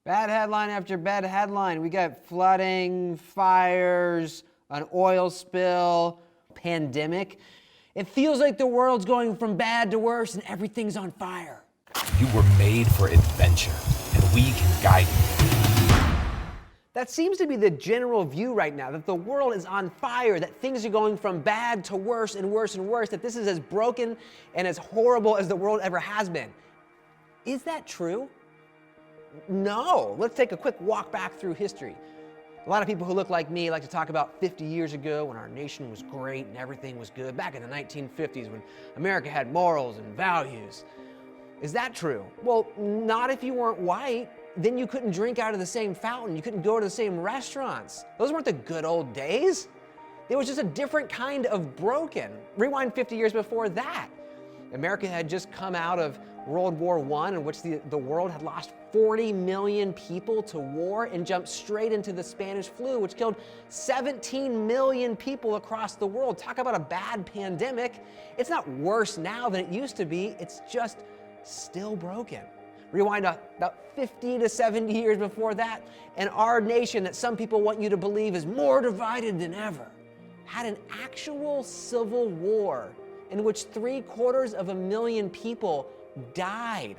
Bad headline after bad headline. We got flooding, fires, an oil spill, pandemic. It feels like the world's going from bad to worse and everything's on fire. You were made for adventure, and we can guide you. That seems to be the general view right now, that the world is on fire, that things are going from bad to worse and worse and worse, that this is as broken and as horrible as the world ever has been. Is that true? No. Let's take a quick walk back through history. A lot of people who look like me like to talk about 50 years ago when our nation was great and everything was good, back in the 1950s when America had morals and values. Is that true? Well, not if you weren't white. Then you couldn't drink out of the same fountain. You couldn't go to the same restaurants. Those weren't the good old days. It was just a different kind of broken. Rewind 50 years before that. America had just come out of World War I, in which the world had lost 40 million people to war and jumped straight into the Spanish flu, which killed 17 million people across the world. Talk about a bad pandemic. It's not worse now than it used to be. It's just still broken. Rewind about 50 to 70 years before that, and our nation, that some people want you to believe is more divided than ever, had an actual civil war in which 750,000 people died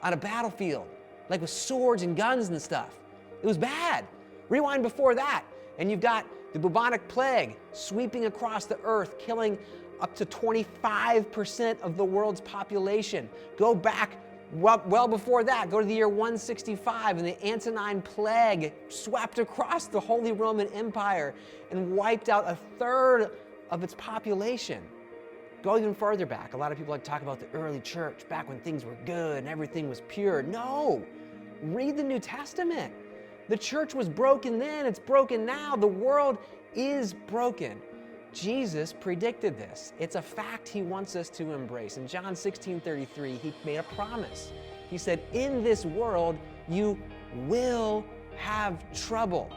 on a battlefield, like with swords and guns and stuff. It was bad. Rewind before that, and you've got the bubonic plague sweeping across the earth, killing up to 25% of the world's population. Go back well before that, go to the year 165, and the Antonine Plague swept across the Holy Roman Empire and wiped out 1/3 of its population. Go even further back. A lot of people like to talk about the early church, back when things were good and everything was pure. No, read the New Testament. The church was broken then, it's broken now. The world is broken. Jesus predicted this. It's a fact he wants us to embrace. In John 16:33, he made a promise. He said, in this world, you will have trouble.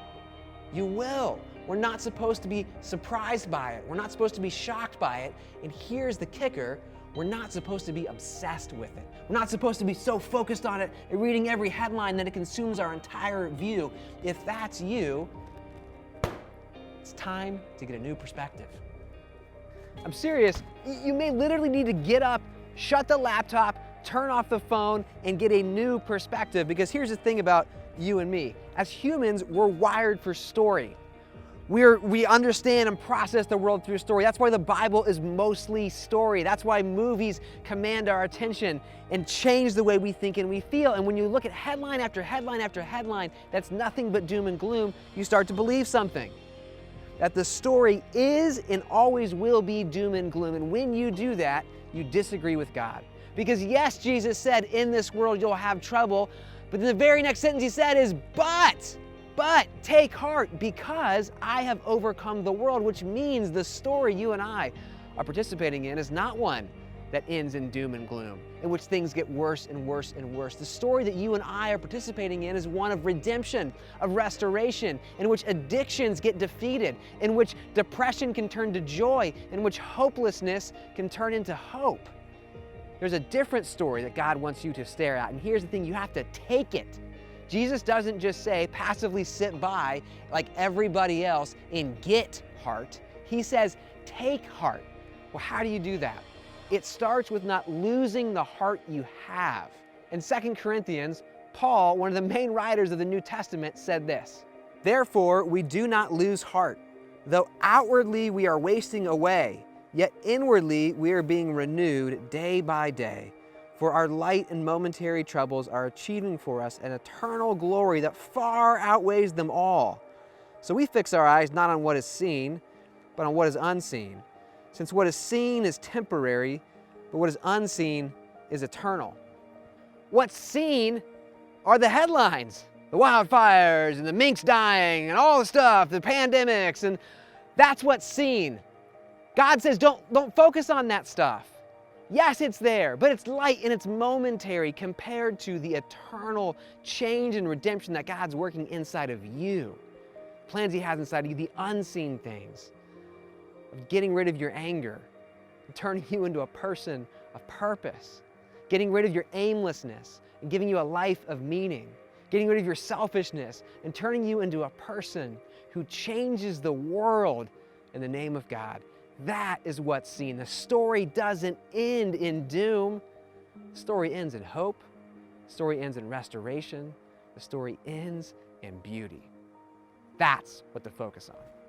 You will. We're not supposed to be surprised by it. We're not supposed to be shocked by it. And here's the kicker. We're not supposed to be obsessed with it. We're not supposed to be so focused on it and reading every headline that it consumes our entire view. If that's you, it's time to get a new perspective. I'm serious. You may literally need to get up, shut the laptop, turn off the phone, and get a new perspective. Because here's the thing about you and me. As humans, we're wired for story. We understand and process the world through story. That's why the Bible is mostly story. That's why movies command our attention and change the way we think and we feel. And when you look at headline after headline after headline, that's nothing but doom and gloom, you start to believe something. That the story is and always will be doom and gloom. And when you do that, you disagree with God. Because yes, Jesus said, in this world you'll have trouble, but then the very next sentence he said is, but take heart, because I have overcome the world, which means the story you and I are participating in is not one that ends in doom and gloom, in which things get worse and worse and worse. The story that you and I are participating in is one of redemption, of restoration, in which addictions get defeated, in which depression can turn to joy, in which hopelessness can turn into hope. There's a different story that God wants you to stare at, and here's the thing, you have to take it. Jesus doesn't just say, passively sit by like everybody else and get heart. He says, take heart. Well, how do you do that? It starts with not losing the heart you have. In 2 Corinthians, Paul, one of the main writers of the New Testament, said this, therefore, we do not lose heart. Though outwardly we are wasting away, yet inwardly we are being renewed day by day. For our light and momentary troubles are achieving for us an eternal glory that far outweighs them all. So we fix our eyes not on what is seen, but on what is unseen. Since what is seen is temporary, but what is unseen is eternal. What's seen are the headlines, the wildfires and the minks dying and all the stuff, the pandemics, and that's what's seen. God says don't focus on that stuff. Yes, it's there, but it's light and it's momentary compared to the eternal change and redemption that God's working inside of you. Plans he has inside of you, the unseen things, of getting rid of your anger, and turning you into a person of purpose, getting rid of your aimlessness, and giving you a life of meaning, getting rid of your selfishness and turning you into a person who changes the world in the name of God. That is what's seen. The story doesn't end in doom. The story ends in hope. The story ends in restoration. The story ends in beauty. That's what to focus on.